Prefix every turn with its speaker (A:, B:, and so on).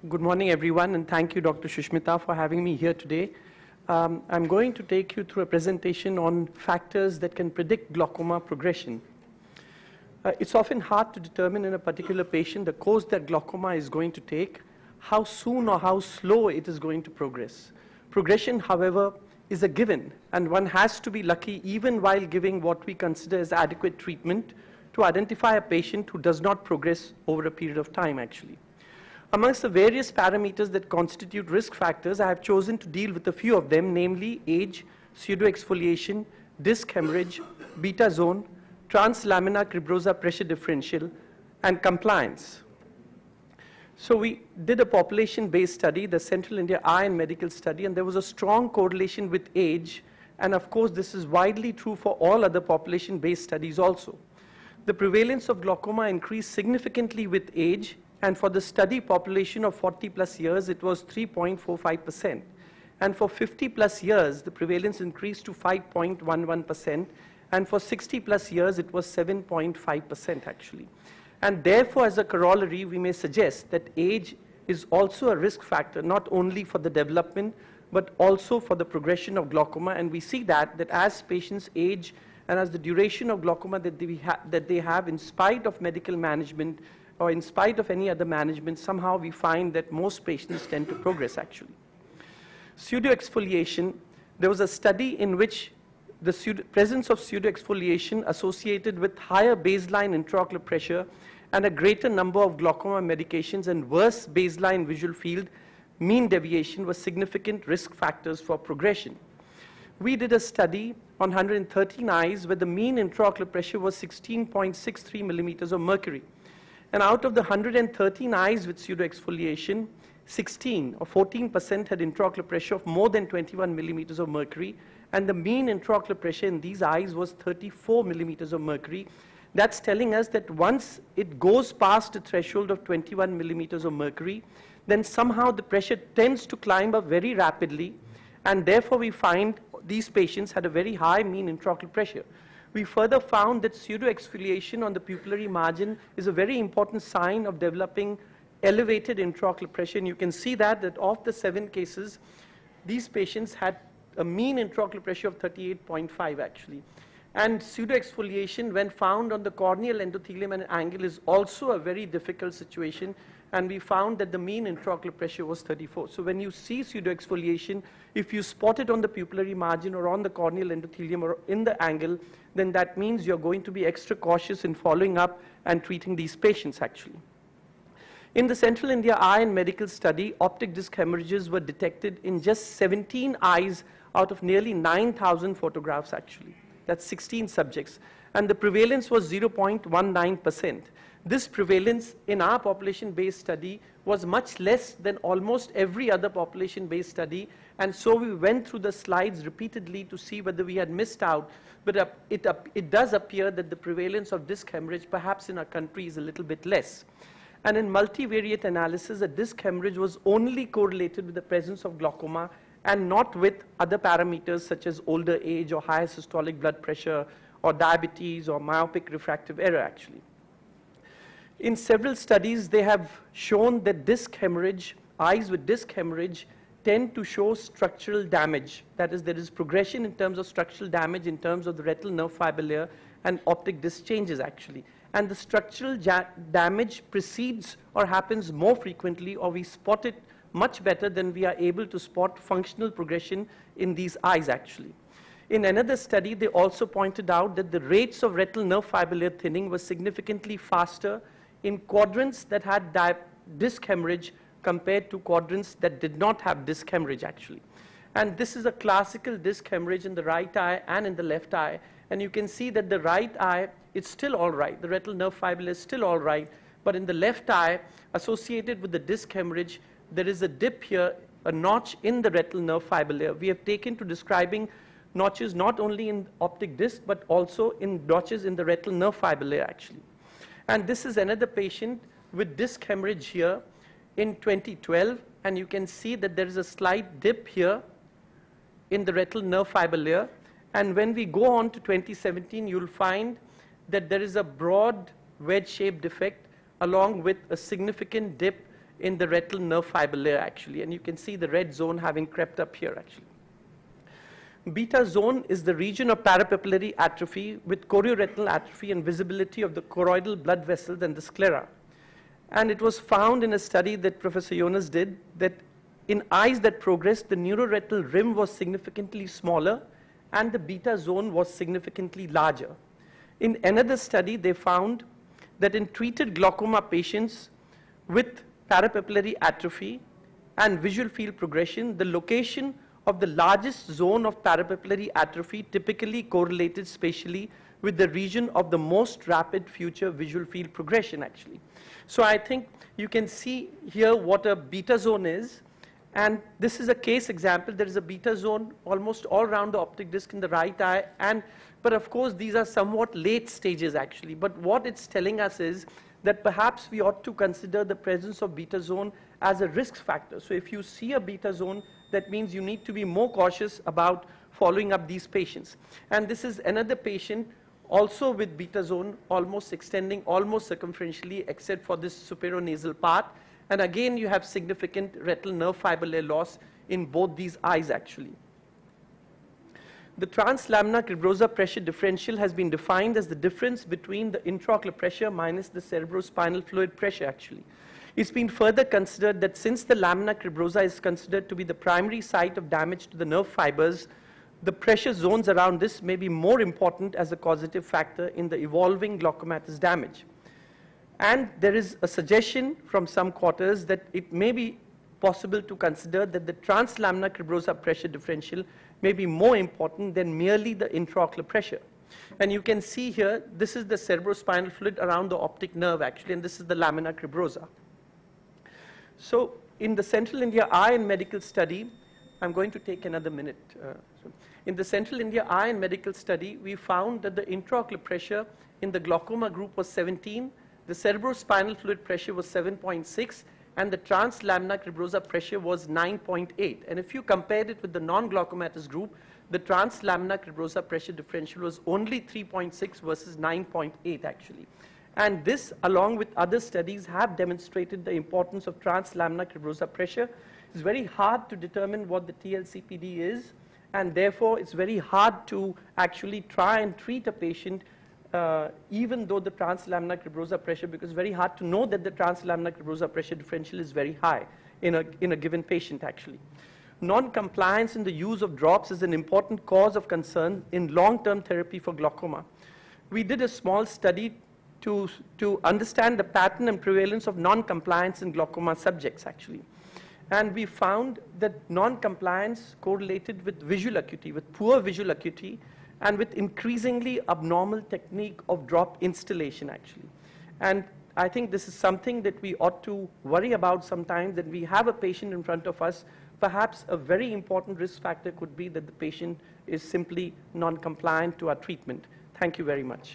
A: Good morning, everyone, and thank you, Dr. Sushmita, for having me here today. I'm going to take you through a presentation on factors that can predict glaucoma progression. It's often hard to determine in a particular patient the course that glaucoma is going to take, how soon or how slow it is going to progress. Progression, however, is a given, and one has to be lucky even while giving what we consider as adequate treatment to identify a patient who does not progress over a period of time, actually. Amongst the various parameters that constitute risk factors, I have chosen to deal with a few of them, namely age, pseudoexfoliation, disc hemorrhage, beta zone, Translamina Cribrosa pressure differential, and compliance. So we did a population-based study, the Central India Eye and Medical Study, and there was a strong correlation with age, and of course this is widely true for all other population-based studies also. The prevalence of glaucoma increased significantly with age, and for the study population of 40 plus years, it was 3.45%. And for 50 plus years, the prevalence increased to 5.11%. And for 60 plus years, it was 7.5% actually. And therefore, as a corollary, we may suggest that age is also a risk factor, not only for the development, but also for the progression of glaucoma. And we see that as patients age and as the duration of glaucoma that they have, in spite of medical management, or in spite of any other management, somehow we find that most patients tend to progress actually. Pseudoexfoliation, there was a study in which the presence of pseudoexfoliation associated with higher baseline intraocular pressure and a greater number of glaucoma medications and worse baseline visual field mean deviation were significant risk factors for progression. We did a study on 113 eyes where the mean intraocular pressure was 16.63 millimeters of mercury. And out of the 113 eyes with pseudoexfoliation, 16 or 14% had intraocular pressure of more than 21 millimeters of mercury, and the mean intraocular pressure in these eyes was 34 millimeters of mercury. That's telling us that once it goes past the threshold of 21 millimeters of mercury, then somehow the pressure tends to climb up very rapidly, and therefore we find these patients had a very high mean intraocular pressure. We further found that pseudoexfoliation on the pupillary margin is a very important sign of developing elevated intraocular pressure. And you can see that of the 7 cases, these patients had a mean intraocular pressure of 38.5 actually. And pseudoexfoliation, when found on the corneal endothelium and angle, is also a very difficult situation. And we found that the mean intraocular pressure was 34. So when you see pseudoexfoliation, if you spot it on the pupillary margin or on the corneal endothelium or in the angle, then that means you're going to be extra cautious in following up and treating these patients actually. In the Central India Eye and Medical Study, optic disc hemorrhages were detected in just 17 eyes out of nearly 9,000 photographs actually. That's 16 subjects. And the prevalence was 0.19%. This prevalence in our population-based study was much less than almost every other population-based study, and so we went through the slides repeatedly to see whether we had missed out, but it does appear that the prevalence of disc hemorrhage perhaps in our country is a little bit less. And in multivariate analysis, a disc hemorrhage was only correlated with the presence of glaucoma and not with other parameters such as older age or higher systolic blood pressure or diabetes or myopic refractive error actually. In several studies, they have shown that disc hemorrhage, eyes with disc hemorrhage tend to show structural damage. That is, there is progression in terms of structural damage in terms of the retinal nerve fiber layer and optic disc changes actually. And the structural damage precedes or happens more frequently, or we spot it much better than we are able to spot functional progression in these eyes actually. In another study, they also pointed out that the rates of retinal nerve fiber layer thinning were significantly faster in quadrants that had disc hemorrhage compared to quadrants that did not have disc hemorrhage actually. And this is a classical disc hemorrhage in the right eye and in the left eye. And you can see that the right eye, it's still all right. The retinal nerve fiber is still all right. But in the left eye, associated with the disc hemorrhage, there is a dip here, a notch in the retinal nerve fiber layer. We have taken to describing notches not only in optic disc, but also in notches in the retinal nerve fiber layer actually. And this is another patient with disc hemorrhage here in 2012, and you can see that there is a slight dip here in the retinal nerve fiber layer. And when we go on to 2017, you'll find that there is a broad wedge-shaped defect along with a significant dip in the retinal nerve fiber layer actually, and you can see the red zone having crept up here actually. Beta zone is the region of parapapillary atrophy with chorioretinal atrophy and visibility of the choroidal blood vessels and the sclera. And it was found in a study that Professor Jonas did that in eyes that progressed, the neuroretinal rim was significantly smaller and the beta zone was significantly larger. In another study, they found that in treated glaucoma patients with parapapillary atrophy and visual field progression, the location of the largest zone of parapapillary atrophy typically correlated spatially with the region of the most rapid future visual field progression actually. So I think you can see here what a beta zone is, and this is a case example. There is a beta zone almost all around the optic disc in the right eye, but of course these are somewhat late stages actually, but what it's telling us is that perhaps we ought to consider the presence of beta zone as a risk factor. So if you see a beta zone, that means you need to be more cautious about following up these patients. And this is another patient also with beta zone almost extending almost circumferentially except for this superior-nasal part. And again, you have significant retinal nerve fiber layer loss in both these eyes actually. The translaminar Cribrosa pressure differential has been defined as the difference between the intraocular pressure minus the cerebrospinal fluid pressure actually. It's been further considered that since the lamina cribrosa is considered to be the primary site of damage to the nerve fibers, the pressure zones around this may be more important as a causative factor in the evolving glaucomatous damage. And there is a suggestion from some quarters that it may be possible to consider that the translaminar cribrosa pressure differential may be more important than merely the intraocular pressure. And you can see here, this is the cerebrospinal fluid around the optic nerve actually, and this is the lamina cribrosa. So in the Central India Eye and Medical Study, I'm going to take another minute. In the Central India Eye and Medical Study, we found that the intraocular pressure in the glaucoma group was 17, the cerebrospinal fluid pressure was 7.6, and the translaminar cribrosa pressure was 9.8. And if you compared it with the non-glaucomatous group, the translaminar cribrosa pressure differential was only 3.6 versus 9.8 actually. And this, along with other studies, have demonstrated the importance of translaminar cribrosa pressure. It's very hard to determine what the TLCPD is, and therefore it's very hard to actually try and treat a patient even though the translaminar cribrosa pressure, because it's very hard to know that the translaminar cribrosa pressure differential is very high in a given patient actually. Non-compliance in the use of drops is an important cause of concern in long-term therapy for glaucoma. We did a small study to understand the pattern and prevalence of non-compliance in glaucoma subjects actually. And we found that non-compliance correlated with visual acuity, with poor visual acuity, and with increasingly abnormal technique of drop installation actually. And I think this is something that we ought to worry about sometimes, that we have a patient in front of us. Perhaps a very important risk factor could be that the patient is simply non-compliant to our treatment. Thank you very much.